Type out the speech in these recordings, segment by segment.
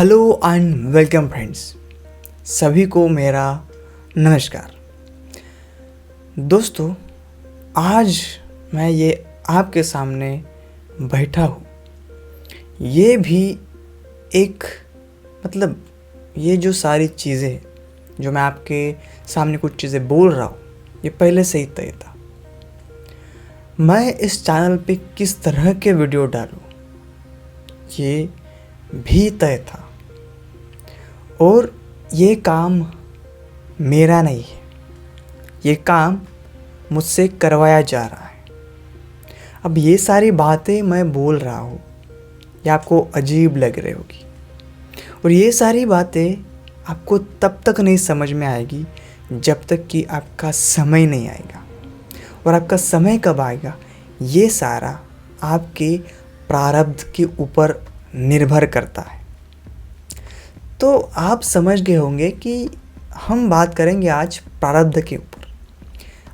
Hello and welcome friends, सभी को मेरा नमस्कार। दोस्तों, आज मैं ये आपके सामने बैठा हूँ। ये भी एक ये जो सारी चीज़ें जो मैं आपके सामने कुछ चीज़ें बोल रहा हूँ, ये पहले से ही तय था। मैं इस चैनल पे किस तरह के वीडियो डालूँ, ये भी तय था। और ये काम मेरा नहीं है, ये काम मुझसे करवाया जा रहा है। अब ये सारी बातें मैं बोल रहा हूँ, ये आपको अजीब लग रही होगी, और ये सारी बातें आपको तब तक नहीं समझ में आएगी जब तक कि आपका समय नहीं आएगा। और आपका समय कब आएगा, ये सारा आपके प्रारब्ध के ऊपर निर्भर करता है। तो आप समझ गए होंगे कि हम बात करेंगे आज प्रारब्ध के ऊपर।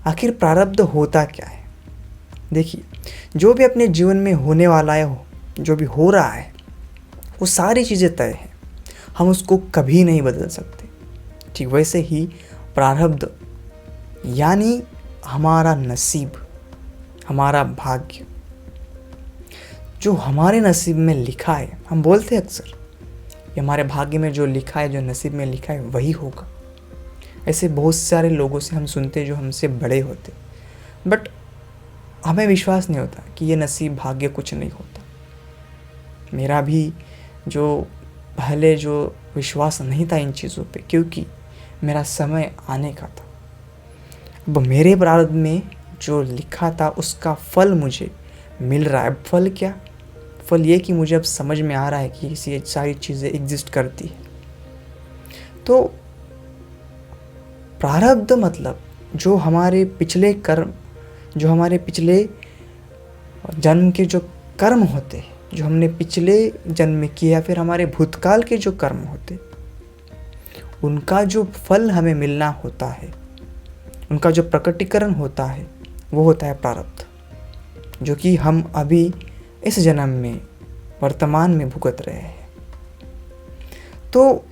आखिर प्रारब्ध होता क्या है? देखिए, जो भी अपने जीवन में होने वाला है, जो भी हो रहा है, वो सारी चीज़ें तय हैं, हम उसको कभी नहीं बदल सकते। ठीक वैसे ही प्रारब्ध यानी हमारा नसीब, हमारा भाग्य, जो हमारे नसीब में लिखा है। हम बोलते हैं अक्सर कि हमारे भाग्य में जो लिखा है, जो नसीब में लिखा है, वही होगा। ऐसे बहुत सारे लोगों से हम सुनते हैं जो हमसे बड़े होते, बट हमें विश्वास नहीं होता कि ये नसीब भाग्य कुछ नहीं होता। मेरा भी जो पहले जो विश्वास नहीं था इन चीज़ों पे, क्योंकि मेरा समय आने का था। अब मेरे प्रारब्ध में जो लिखा था उसका फल मुझे मिल रहा है। फल क्या? फल ये कि मुझे अब समझ में आ रहा है कि ये सारी चीज़ें एग्जिस्ट करती है। तो प्रारब्ध मतलब जो हमारे पिछले कर्म, जो हमारे पिछले जन्म के जो कर्म होते हैं, जो हमने पिछले जन्म में किए, या फिर हमारे भूतकाल के जो कर्म होते, उनका जो फल हमें मिलना होता है, उनका जो प्रकटीकरण होता है, वो होता है प्रारब्ध, जो कि हम अभी इस जन्म में वर्तमान में भुगत रहे हैं। तो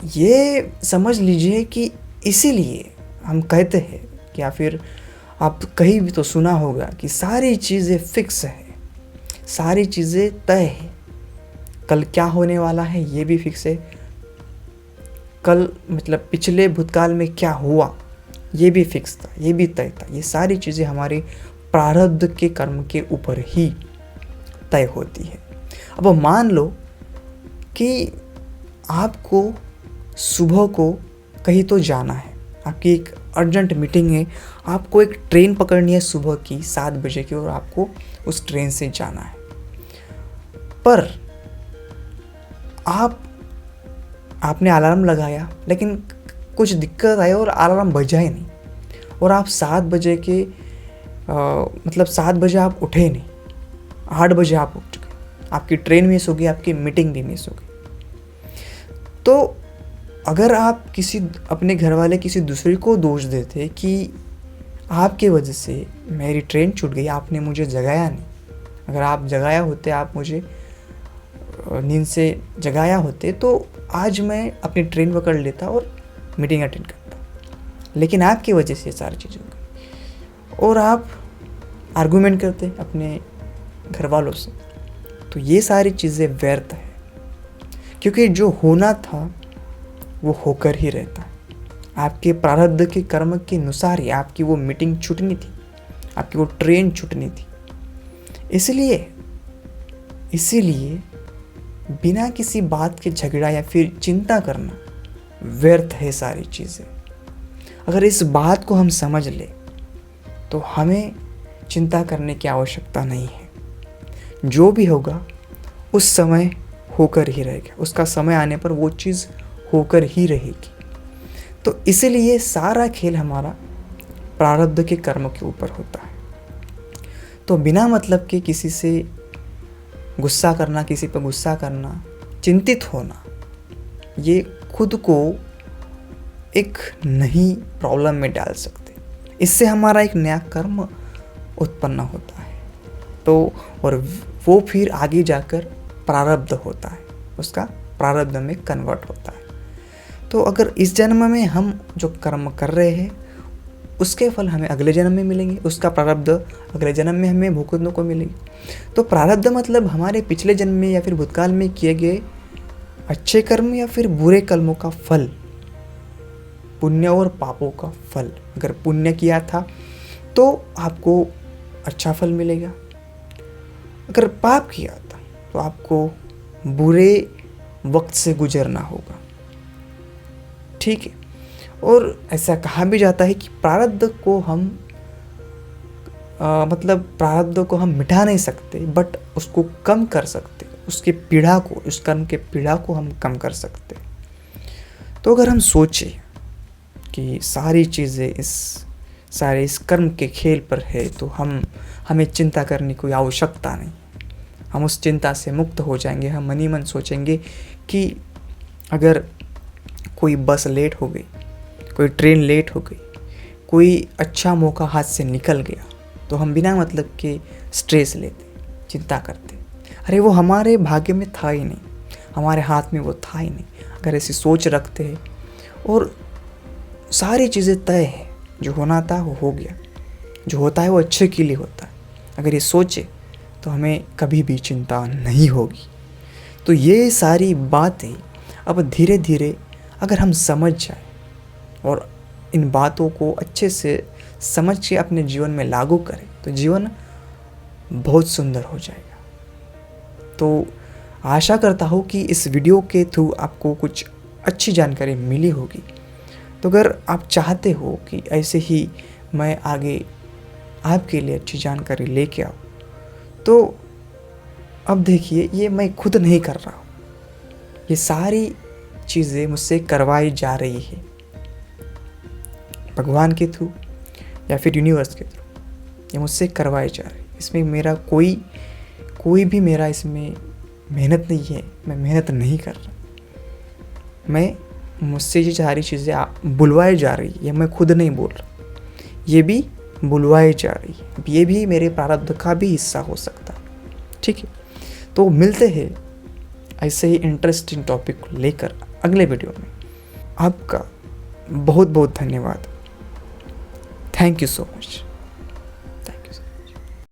ये समझ लीजिए कि इसीलिए हम कहते हैं कि, या फिर आप कहीं भी तो सुना होगा कि सारी चीज़ें फिक्स है, सारी चीज़ें तय है। कल क्या होने वाला है ये भी फिक्स है, कल पिछले भूतकाल में क्या हुआ ये भी फिक्स था, ये भी तय था। ये सारी चीज़ें हमारे प्रारब्ध के कर्म के ऊपर ही तय होती है। अब मान लो कि आपको सुबह को कहीं तो जाना है, आपकी एक अर्जेंट मीटिंग है, आपको एक ट्रेन पकड़नी है सुबह की 7 बजे की, और आपको उस ट्रेन से जाना है। पर आपने अलार्म लगाया, लेकिन कुछ दिक्कत आई और अलार्म बजा ही नहीं, और आप 7 बजे के 7 बजे आप उठे नहीं, 8 बजे आप उठ गए, आपकी ट्रेन मिस हो गई, आपकी मीटिंग भी मिस हो गई। तो अगर आप अपने घर वाले किसी दूसरे को दोष देते कि आपके वजह से मेरी ट्रेन छूट गई, आपने मुझे जगाया नहीं, अगर आप जगाया होते, आप मुझे नींद से जगाया होते, तो आज मैं अपनी ट्रेन पकड़ लेता और मीटिंग अटेंड करता। लेकिन आपकी वजह से सारी चीज़ें हो गई, और आप आर्गूमेंट करते अपने घर वालों से। तो ये सारी चीज़ें व्यर्थ है, क्योंकि जो होना था वो होकर ही रहता है। आपके प्रारब्ध के कर्म के अनुसार ही आपकी वो मीटिंग छूटनी थी, आपकी वो ट्रेन छूटनी थी। इसीलिए बिना किसी बात के झगड़ा या फिर चिंता करना व्यर्थ है सारी चीज़ें। अगर इस बात को हम समझ ले तो हमें चिंता करने की आवश्यकता नहीं है। जो भी होगा उस समय होकर ही रहेगा, उसका समय आने पर वो चीज़ होकर ही रहेगी। तो इसीलिए सारा खेल हमारा प्रारब्ध के कर्म के ऊपर होता है। तो बिना मतलब के किसी से गुस्सा करना, किसी पर गुस्सा करना, चिंतित होना, ये खुद को एक नई प्रॉब्लम में डाल सकते। इससे हमारा एक नया कर्म उत्पन्न होता है, तो और वो फिर आगे जाकर प्रारब्ध होता है। उसका प्रारब्ध में कन्वर्ट होता है। तो अगर इस जन्म में हम जो कर्म कर रहे हैं उसके फल हमें अगले जन्म में मिलेंगे, उसका प्रारब्ध अगले जन्म में हमें भुगतने को मिलेगी। तो प्रारब्ध मतलब हमारे पिछले जन्म में या फिर भूतकाल में किए गए अच्छे कर्म या फिर बुरे कर्मों का फल, पुण्य और पापों का फल। अगर पुण्य किया था तो आपको अच्छा फल मिलेगा, अगर पाप किया था तो आपको बुरे वक्त से गुजरना होगा, ठीक है। और ऐसा कहा भी जाता है कि प्रारब्ध को हम प्रारब्ध को हम मिटा नहीं सकते, बट उसको कम कर सकते, उसके पीड़ा को, उस कर्म के पीड़ा को हम कम कर सकते। तो अगर हम सोचें कि सारी चीज़ें इस कर्म के खेल पर है तो हमें चिंता करने की कोई आवश्यकता नहीं, हम उस चिंता से मुक्त हो जाएंगे। हम मन ही मन सोचेंगे कि अगर कोई बस लेट हो गई, कोई ट्रेन लेट हो गई, कोई अच्छा मौका हाथ से निकल गया, तो हम बिना मतलब के स्ट्रेस लेते, चिंता करते, अरे वो हमारे भाग्य में था ही नहीं, हमारे हाथ में वो था ही नहीं। अगर ऐसी सोच रखते हैं और सारी चीज़ें तय है, जो होना था वो हो गया, जो होता है वो अच्छे के लिए होता है, अगर ये सोचे तो हमें कभी भी चिंता नहीं होगी। तो ये सारी बातें अब धीरे धीरे अगर हम समझ जाए और इन बातों को अच्छे से समझ के अपने जीवन में लागू करें तो जीवन बहुत सुंदर हो जाएगा। तो आशा करता हूँ कि इस वीडियो के थ्रू आपको कुछ अच्छी जानकारी मिली होगी। तो अगर आप चाहते हो कि ऐसे ही मैं आगे आपके लिए अच्छी जानकारी लेके आऊँ, तो अब देखिए ये मैं खुद नहीं कर रहा हूँ, ये सारी चीज़ें मुझसे करवाई जा रही है भगवान के थ्रू या फिर यूनिवर्स के थ्रू, ये मुझसे करवाई जा रही है। इसमें मेरा कोई भी मेरा इसमें मेहनत नहीं है, मैं मेहनत नहीं कर रहा, मुझसे ये सारी चीज़ें बुलवाई जा रही है, ये मैं खुद नहीं बोल रहा, ये भी बुलवाई जा रही है, ये भी मेरे प्रारब्ध का भी हिस्सा हो सकता है, ठीक है। तो मिलते हैं ऐसे ही इंटरेस्टिंग टॉपिक लेकर अगले वीडियो में। आपका बहुत बहुत धन्यवाद। Thank you so much.